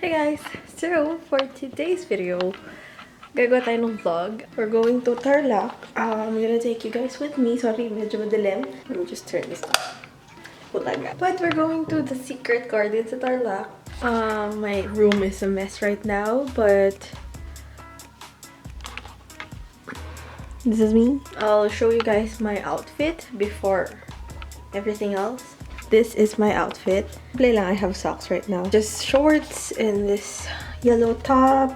Hey guys! So, for today's video, gagawa tayo ng vlog. We're going to Tarlac. I'm gonna take you guys with me. Sorry, medyo madilim. Let me just turn this off. Putaga. But we're going to the secret garden sa Tarlac. My room is a mess right now, but this is me. I'll show you guys my outfit before everything else. This is my outfit. Play lang, I have socks right now. Just shorts and this yellow top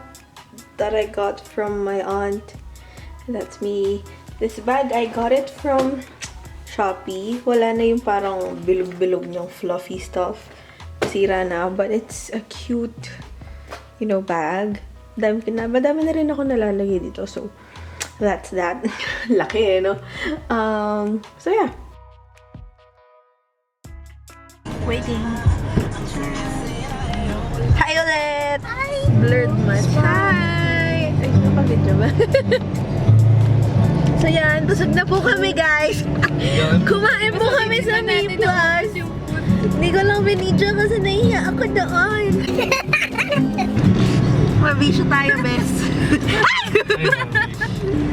that I got from my aunt. And that's me. This bag, I got it from Shopee. Wala na yung parang bilog-bilog niyang fluffy stuff. Sira na. But it's a cute, you know, bag. Madami na rin ako nalalagay dito. So, that's that. Laki, no? So, yeah. Waiting. Hi ulit! Hi! Blurred much. Hi! Ay, nakapidyo ba? So yan, busog na po kami guys. Kumain po kami sa May Plus. Hindi ko lang binidyo kasi nahiya ako doon. Mabisyo tayo, best.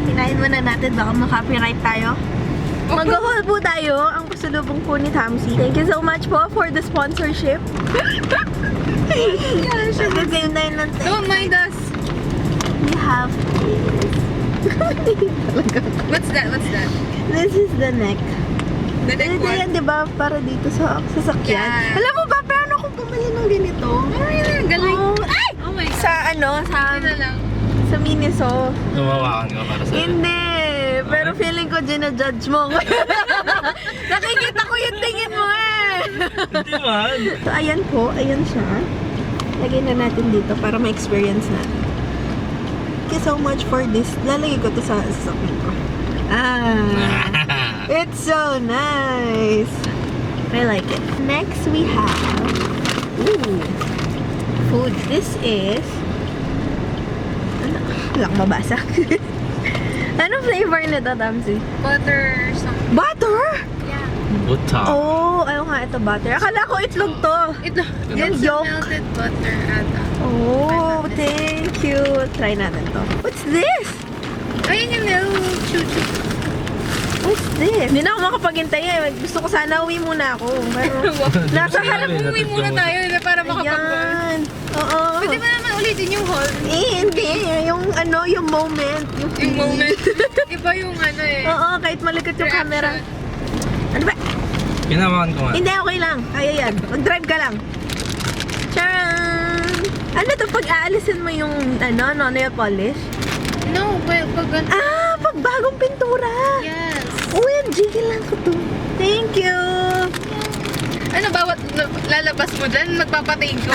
Hinahin muna natin, baka ma-copyright tayo. Mag-haul po tayo. Ang pasalubong po ni Tamsi. Thank you so much po for the sponsorship. At the same time lang tayo. Don't mind us. We have this. What's that? What's that? This is the neck. The neck Ito one? yan, di ba? Para dito sa sasakyan. Yeah. Alam mo ba, paano kung bumili ng ganito? Ay, galing. Ay! Oh my God. Sa ano? Ito lang. Sa Miniso. Tumawakan ka para sa Hindi. Pero feeling ko ginajudge mo. Nakikita ko yung tingin mo eh. Hindi man. So, ayan po. Ayan siya. Lagay na natin dito para ma-experience natin. Thank you so much for this. Lalagay ko to sa sasakyan ko. It's so nice. I like it. Next, we have food. This is lang mabasa. Anong flavor nito, Tamsi? Butter something. Butter? Yeah. Buta. Oh, ayaw nga ito butter. Akala ko itlog to. Ito. Yan, It's yolk. melted butter ata. Oh, thank you. Try natin to. What's this? Ayun yung little chuchu. What's this? Hindi na ako makapaghintay eh. Gusto ko sana uwi muna ako. Pero nasa harap. Umuwi muna tayo para makapag-haul. Ayan. Oo. Pwede ba naman ulitin yung haul? Eh, hindi. Yung ano, yung moment. Yung moment. Iba yung ano eh. Oo, kahit malikot yung Reaction. camera. Ano ba? Ginawakan ko nga. Hindi, okay lang. Kaya yan. Mag-drive ka lang. Charan! Ano to? Pag aalisin mo yung ano, nail polish? No, pag ano. Ah, pag bagong pintura. Yes. OMG, kailangan ko to. Thank you. Ano, bawat lalabas mo dyan, magpapatain ko.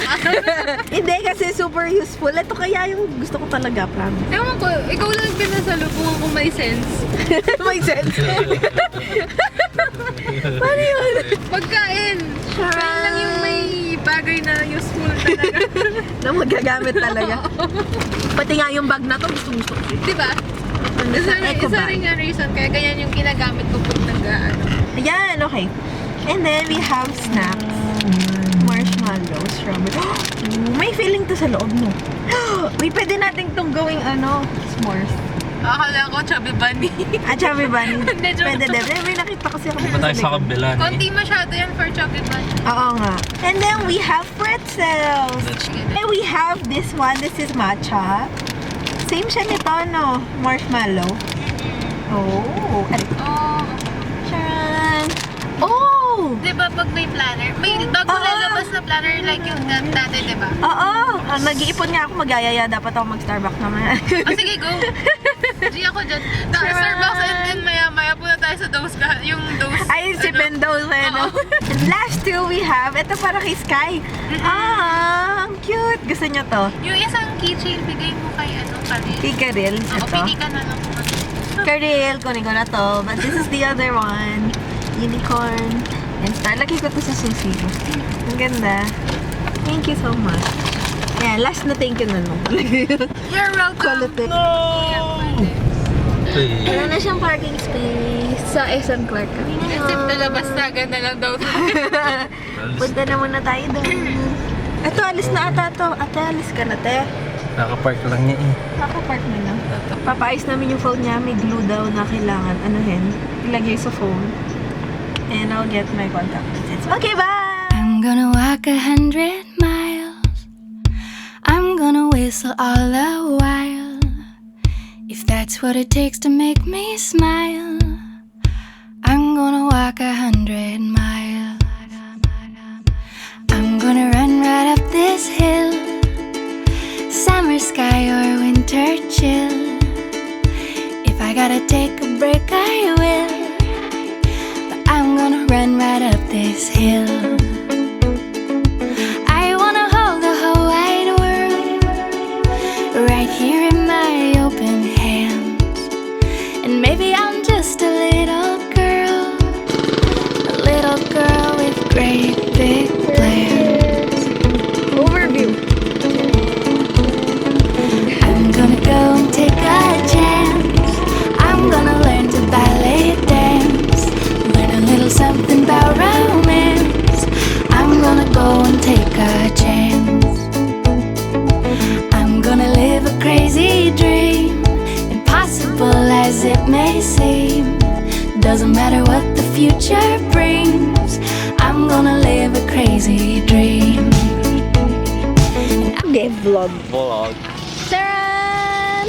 Hindi, kasi super useful. Ito kaya yung gusto ko talaga, promise. Ewan ko, ikaw lang pinasalubungan kung may sense. May sense. Paano yun? Pagkain. Siya lang yung may bagay na useful talaga. Na magagamit talaga. Pati nga yung bag na to, gusto ko. Diba? Isa rin nga reason kaya ganyan yung ginagamit ko pag nag-ano. Ayan, okay. And then we have snacks. Marshmallows, strawberry. May feeling to sa loob mo. May pwede natin tong gawing s'mores. Akala ko chubby bunny. Chubby bunny. Hindi, joke. Pwede din. May nakita kasi ako Punta tayo sa kabila. Konti masyado yan for chubby bunny. Oo nga. And then we have pretzels. That's And we have this one. This is matcha. Same siya nito, no? Marshmallow. Oh. Oh. Charan. Oh! Diba pag may planner, may bago lalabas na planner like yung dati, diba? Oo. Nag-iipon nga ako. Mag-ayaya. Dapat ako mag-Starbucks naman. Oh, sige, go. G ako dyan. Starbucks and then maya-maya po na tayo sa dose ka. Yung dose. Ay, si Pendos, no? And last two we have, ito para kay Sky. Ang cute. Gusto niyo to? Yung isang keychain, bigay mo kay Karil. Kay Karil. Oo, Ito. pili ka na lang. Karil, kunin ko na to. But this is the other one. Unicorn. And star. Lagi ko to sa susi ko. Ang ganda. Thank you so much. Yeah, last na thank you na nung. You're welcome. Quality. Wala na siyang parking space sa SM Clark. Isip na labas na, ganda lang daw. Punta na muna tayo doon. Ito, alis na ata to. Ate, alis ka na, te. Nakapark lang niya eh. Nakapark na lang. Papaayos namin yung phone niya. May glue daw na kailangan. Anuhin. Ilagay sa phone. And I'll get my contact details. Okay, bye! I'm gonna walk 100 miles. I'm gonna whistle all the while. If that's what it takes to make me smile, I'm gonna walk 100 miles. I'm gonna run right up this hill. Summer sky or winter chill. If I gotta take a break, I will. But I'm gonna run right up this hill. I wanna hold the whole wide world right here in my open hands. And maybe I'm just a little girl with great big plans. Overview. I'm gonna go and take a chance. I'm gonna learn to ballet dance. Learn a little something about romance. I'm gonna go and take a chance. I'm gonna live a crazy dream, impossible as it may seem. Doesn't matter what the future brings, I'm gonna live a crazy dream. Okay, vlog. Vlog. Sharon!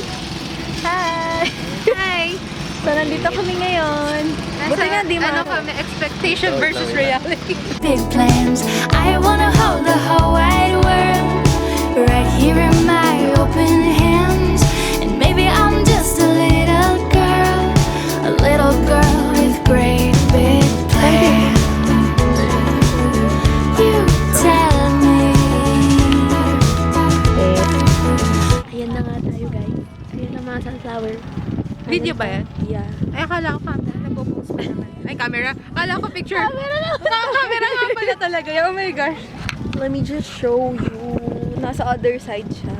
Hi! Hi! So, nandito kami ngayon. Buti nga di Ano ma- kami, expectation versus reality. Big plans, I wanna hold the whole wide world right here in my open hands. And maybe I'm just a little girl with great big plans. You tell me. Ayan na nga tayo, guys. Ayan na mga sunflower. Video ba yan? Yeah. Ay, akala ko camera. Nagpo-post pa naman. Ay, camera. Akala ko picture. Camera na! Camera nga pala talaga. Oh my gosh. Let me just show you. Nasa other side siya.